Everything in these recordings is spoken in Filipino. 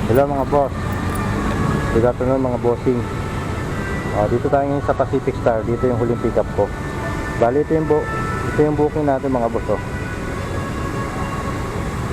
Hello mga boss. Good afternoon mga bossing. Dito tayo ngayon sa Pacific Star. Dito yung huling pick up ko. Bali ito yung booking natin mga boss.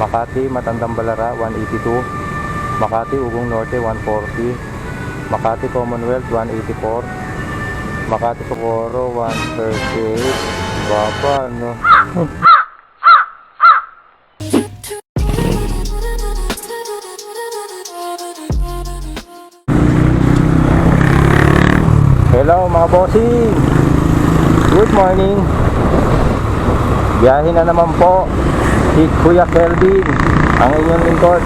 Makati, Matandang Balara 182, Makati, Ugong Norte 140, Makati, Commonwealth 184, Makati, Socorro 138. Baba no. Hello mga bossing. Good morning. Biyahe na naman po si Kuya Kelvin, ang inyong lingkod.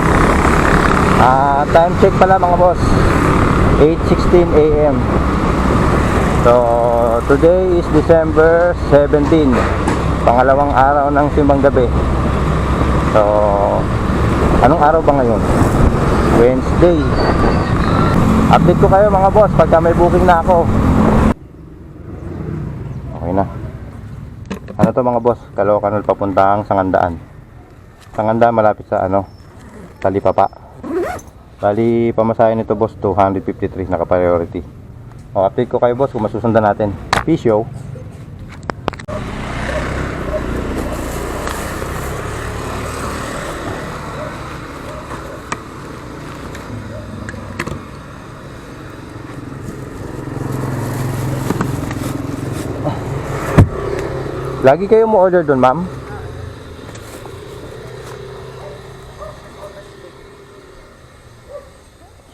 Time check pala mga boss, 8:16 AM. So today is December 17, pangalawang araw ng simbang gabi. So anong araw ba ngayon? Wednesday. Update ko kayo mga boss pagka may booking na ako. Okay na. Ano to mga boss? Caloocan papuntang Sangandaan. Sangandaan malapit sa Talipapa. Bali pamasahin nito boss 253 naka-priority. Update ko kayo boss kung masusundan natin. Peace yo. Lagi kayo mo order doon, ma'am?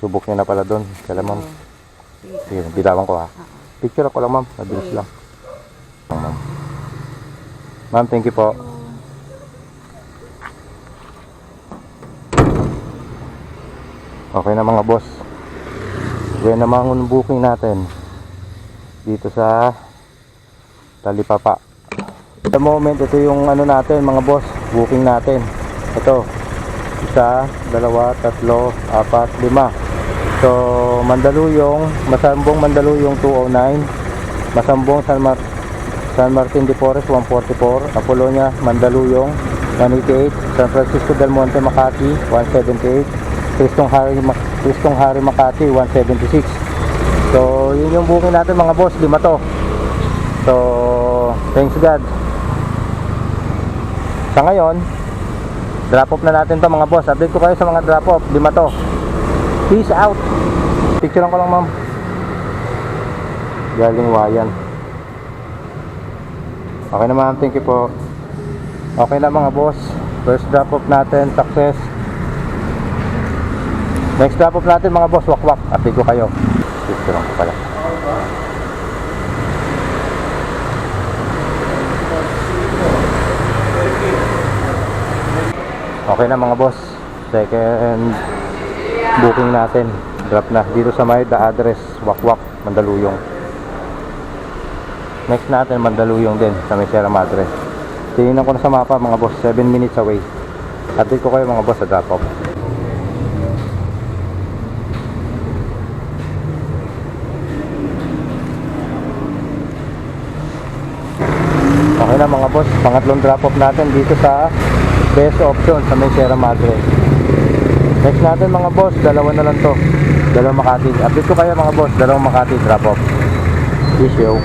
Subok niya na pala doon. Kala, ma'am. Sige, bitawan ko ha. Picture ako lang, ma'am. Mabilis lang. Ma'am, thank you po. Okay na mga boss. Yan naman ang booking natin. Dito sa Talipapa. Sa moment, ito yung natin mga boss, booking natin. Ito, 1, 2, 3, 4, 5. So, Mandaluyong, Masambong Mandaluyong 209, Masambong San Martin de Porres 144, Apolonia Mandaluyong 188, San Francisco del Monte Makati 178, Cristong Hari Makati 176. So, yun yung booking natin mga boss, 5 to. So, thanks God. Sa ngayon, drop off na natin to mga boss. Update ko kayo sa mga drop off. 5 to. Peace out. Picturean ko lang ma'am. Galing Wayan. Okay na ma'am, thank you po. Okay na mga boss. First drop off natin, success. Next drop off natin mga boss, wakwak. Update ko kayo. Picturean ko pala. Okay na mga boss, second booking natin, drop na dito sa may the address, Wakwak, Mandaluyong. Next natin Mandaluyong din sa may Sierra Madre. Tingnan ko na sa mapa mga boss, 7 minutes away. Update ko kayo mga boss sa drop off. Okay na mga boss, pangatlong drop off natin dito sa best option sa may Sierra Madre. Next natin mga boss, dalawa na lang to, dalawang Makati. Update ko kayo mga boss, dalawang Makati drop off. Issue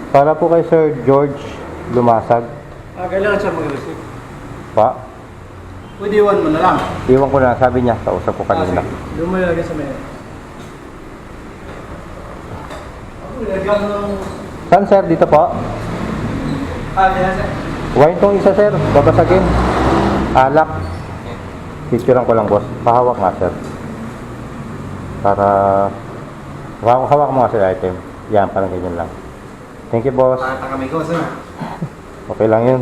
para po kay Sir George Lumasag. Kailangan siya mag-receive Pa? pwede iwan mo na lang. Iwan ko na, sabi niya, kausap ko kanina. Doon mo ilagay sa mail. Ilagay mo. Saan sir? Dito po? Diyan sir. Wine tong isa sir, babasagin. Alak. Picturean ko lang boss. Pahawak nga sir. Para hawak mo nga sir item. Yan, parang ganyan lang. Thank you boss. Pakita kami ko sir. Okay lang yun.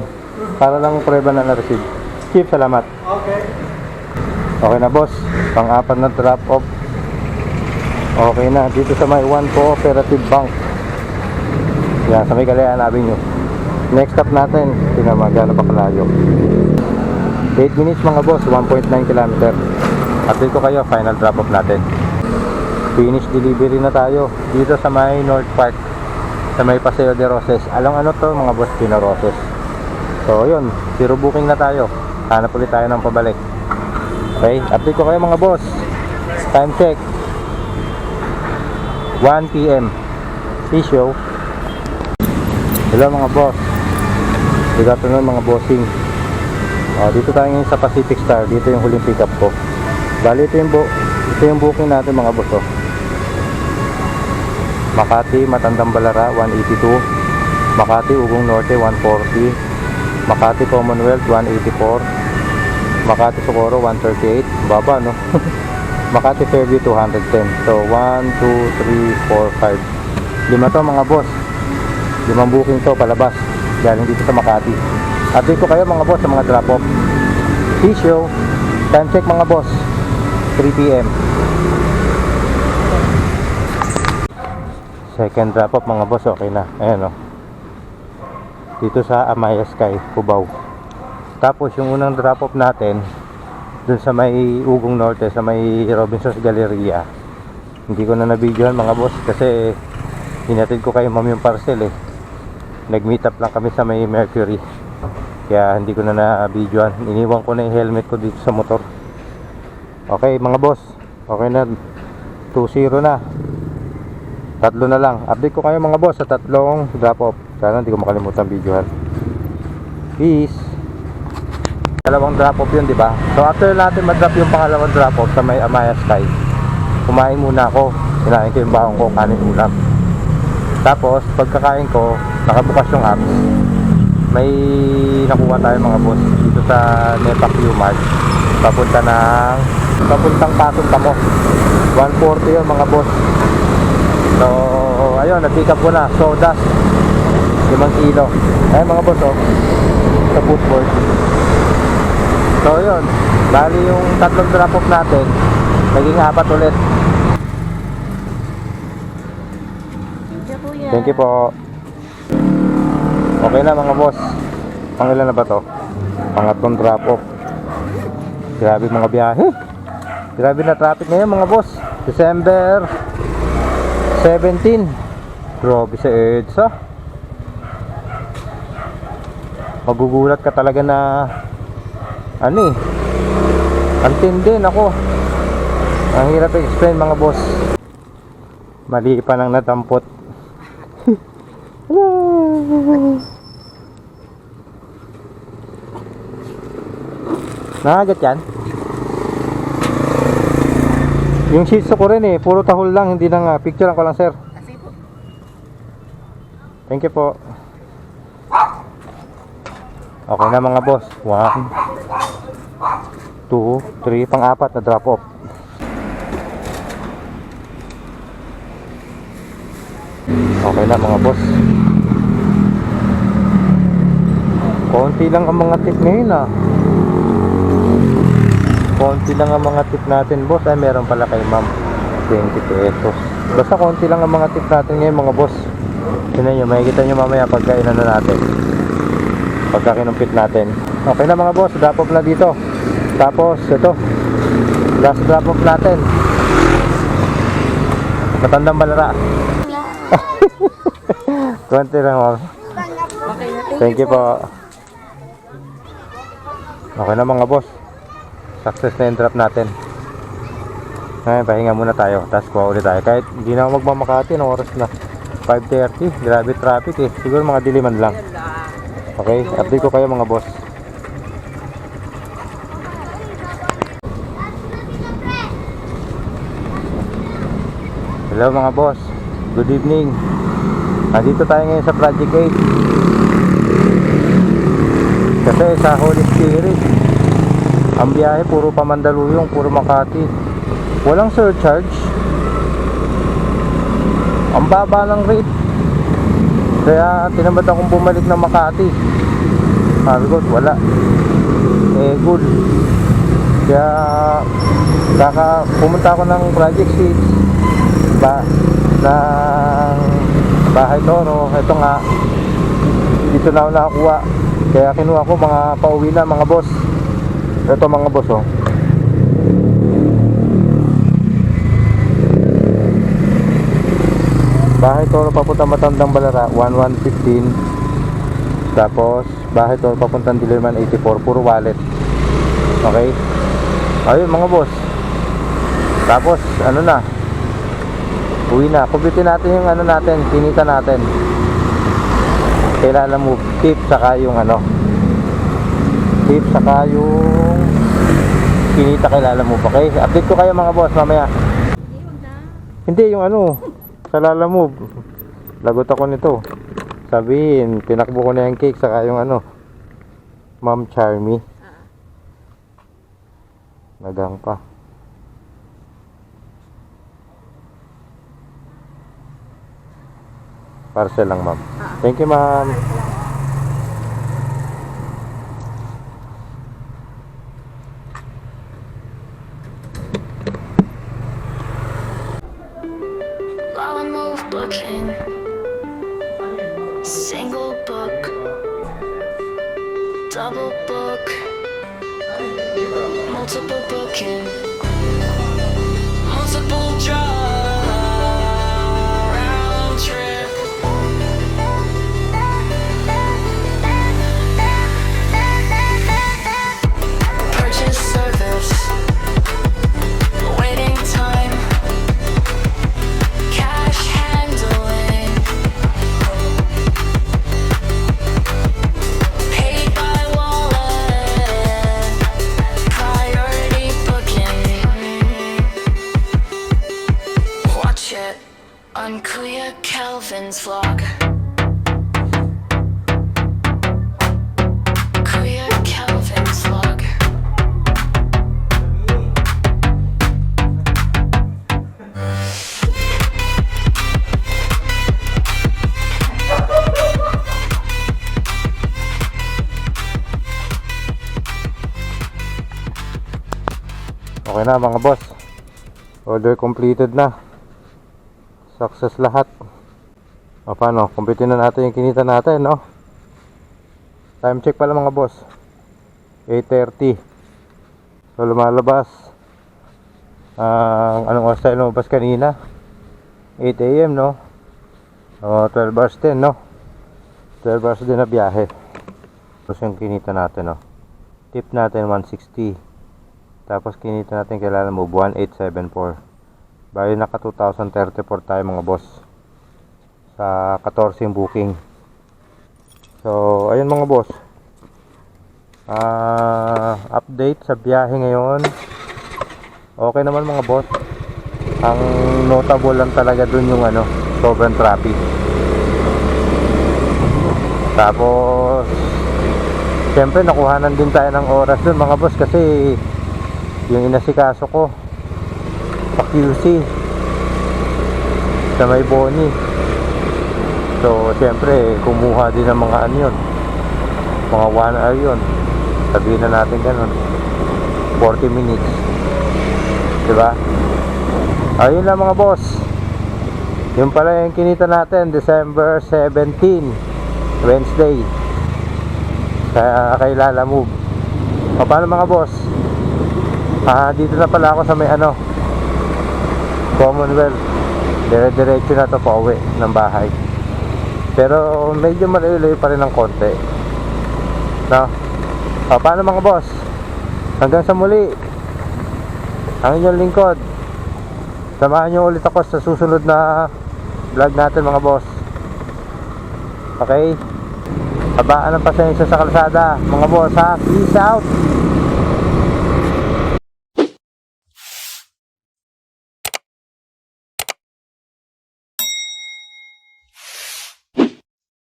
Para lang prueba na na-receive. Chief, salamat. Okay. Okay na boss. Pang-apat na drop off. Okay na. Dito sa may One Cooperative Bank. Yan, sa may Kalayaan Avenue. Next stop natin, Tinamaga na Baclayo. 8 minutes mga boss, 1.9 km. Update ko kayo, final drop off natin. Finish delivery na tayo dito sa may North Park, sa may Paseo de Roses. Alam ano to mga boss, Pino Roses. So yun, zero booking na tayo. Hanap ulit tayo ng pabalik. Okay, update ko kayo mga boss. Time check 1 PM. Issue. Hello mga boss. Good afternoon mga bossing. Dito tayo ngayon sa Pacific Star. Dito yung huling pick up ko. Bali ito yung booking natin mga boss. Makati, Matandang Balara 182, Makati, Ugong Norte 140, Makati, Commonwealth 184, Makati, Socorro 138, baba no. Makati, Fairview 210. So 1, 2, 3, 4, 5, 5 to mga boss. 5 booking to palabas galing dito sa Makati. Update ko kayo mga boss sa mga drop off. Issue. Time check mga boss 3 PM. Second drop off mga boss, okay na. Ayan o. Dito sa Amaya Sky, Cubao. Tapos yung unang drop off natin dun sa may Ugong Norte, sa may Robinsons Galleria. Hindi ko na nabidyohan mga boss kasi hinatid ko kay ma'am yung parcel eh. Nag-meet up lang kami sa may Mercury. Kaya hindi ko na nabidyohan. Iniwan ko na yung helmet ko dito sa motor. Okay mga boss, okay na. 2-0 na. 3 na lang. Update ko kayo mga boss sa 3 drop off. Sana hindi ko makalimutan videohan. Peace. Dalawang drop off yun, di ba? So after natin mag-drop yung pangalawang drop off sa may Amaya Sky, kumain muna ako. Kinain ko yung baong ko, kanin ulam. Tapos pagkakain ko, nakabukas yung apps. May nakuha tayo mga boss dito sa Nepa Q-Mart. Papuntang Pasong Tamo. 140 yun mga boss. So, ayun, nag-pick up ko na. Sodas 5 kilo. Ayun mga boss, sa footboard. So, yun. Bali yung 3 drop off natin, naging 4 ulit. Thank you po. Okay na mga boss. Pangilan na ba to? Pangatlong drop off. Grabe mga biyahe. Grabe na traffic ngayon mga boss. December 17. Grabe sa EDSA. Magugulat ka talaga na antindi nako. Ang hirap i-explain mga boss. Mali pa nang natampot. Nakagat yan. Yung shih tzu ko rin puro tahol lang, hindi na nga. Picture ko lang sir. Thank you po. Okay na mga boss. 1, 2, 3, pang-4 na drop off. Okay na mga boss. Konti lang ang mga tip ngayon Konti lang ang mga tip natin boss. Ay meron pala kay ma'am 20 pesos. Basta konti lang ang mga tip natin ngayon mga boss. Tignan nyo, makikita nyo mamaya pagka inano natin, pagka kinumpit natin. Okay na mga boss, drop off na dito. Tapos ito, last drop off natin, Matandang Balara. 20 lang ma'am. Thank you po. Okay na mga boss, success na yung drop natin. Ngayon pahinga muna tayo, tapos kuha ulit tayo. Kahit hindi na ako magmamakati, ng oras na 5:30. Grabe traffic siguro mga diliman lang. Okay, update ko kayo mga boss. Hello mga boss, good evening. Nandito tayo ngayon sa Project 8. Kasi sa Holy Spirit, ang biyahe puro pa Mandaluyong, puro Makati. Walang surcharge. Ang baba ng rate. Kaya tinamad akong bumalik ng Makati. Sabi ko, wala. Good. Kaya pumunta ako ng Project 6 ng Bahay Toro. Ito nga, dito na ako nakakuha. Kaya kinuha ko mga pauwi na mga boss. Ito mga boss Bahay Toro papunta Matandang Balara 1115. Tapos Bahay Toro papuntang Diliman 84, puro wallet. Okay. Ayun mga boss. Tapos ano na, uwi na. Kumpitin natin yung ano natin, kinita natin. Kailangan mo tip saka yung ano, tip saka yung kinita, kailangan mo. Okay, update ko kayo mga boss mamaya. Hindi, yung ano, sa Lala Move. Lagot ako nito. Sabihin, tinakbo ko na yung cake saka yung ano, Ma'am Charmy. Nagang pa. Parcel lang, ma'am. Thank you, ma'am. Lala Move booking. Single book. Double book. Multiple booking. Multiple draw. Round trip. Purchase service. Waiting time. Cash handling. Paid by wallet. Priority booking. Watch it on Kuya Calvin's vlog. Kuya Calvin's vlog. Okay na mga boss. Order completed na. Success lahat. O paano? Kumpitin na natin yung kinita natin, no? Time check pala mga boss. 8:30. So lumalabas. Anong oras tayo lumabas kanina? 8 AM, no? O 12 hours din, no? 12 hours din na biyahe. Tapos yung kinita natin, no? Tip natin 160. Tapos kinita natin kailangan mo 1874. Bali naka 2034 tayo mga boss. Sa 14 yung booking. So ayun mga boss. Update sa biyahe ngayon. Okay naman mga boss. Ang notable lang talaga dun yung ano, sobrang traffic. Tapos siyempre nakuhanan din tayo ng oras dun mga boss kasi yung inasikaso ko sa QC sa may Boni. So siyempre kumuha din ng mga ano yun, mga 1 hour yun, sabihin na natin ganun, 40 minutes, diba? Ayun lang mga boss. Yun pala yung kinita natin December 17, Wednesday, sa kay Lala Move. O paano mga boss? Dito na pala ako sa may ano, Commonwealth. Dire-diretso na to pa uwi ng bahay. Pero medyo malayo-layo pa rin ng konti, no? Paano mga boss? Hanggang sa muli, ang inyong lingkod. Samahan nyo ulit ako sa susunod na vlog natin mga boss. Okay? Habaan ng pasensya sa kalsada mga boss ha. Peace out.